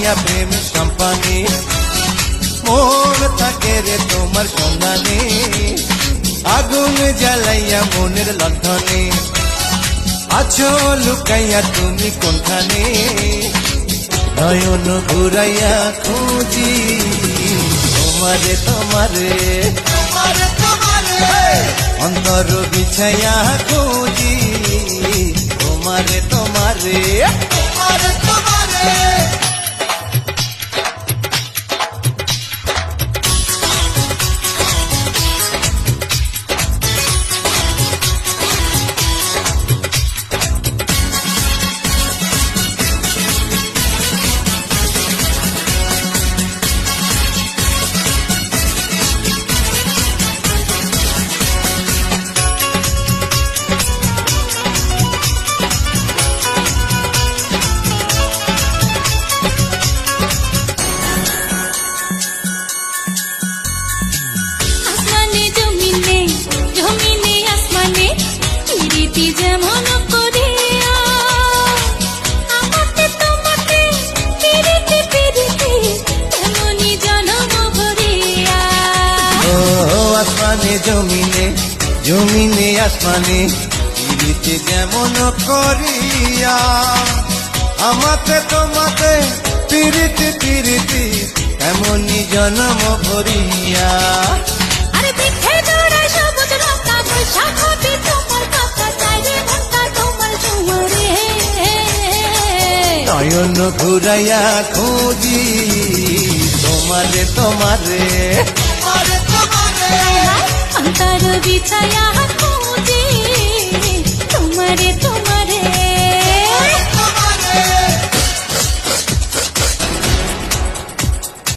লুকাইয়া প্রেম সম্পানে মন থাকে রে তোমার সন্ধানে আগুন জ্বালাইয়া মনের লণ্ঠনে আছো লুকাইয়া তুমি কোনখানে নয়ন ঘুরাইয়া খুঁজি তোমারে তোমারে অন্তর বিছাইয়া খুঁজি তোমারে তোমারে জমিনে জমিনে আসমানে পিরিতি যেমন করিয়া আমাতে তোমাতে পিরিতি পিরিতি এমনই জন্ম ভরিয়া আরে দেখে দৌড়ায় সবুজ লতা বৈশাখ হবে তোমার কথা চাইরে মনটা তোমার জুয়ারে নয়ন ঘুরাইয়া খুঁজি তোমারে তোমারে অন্তর বিছায়া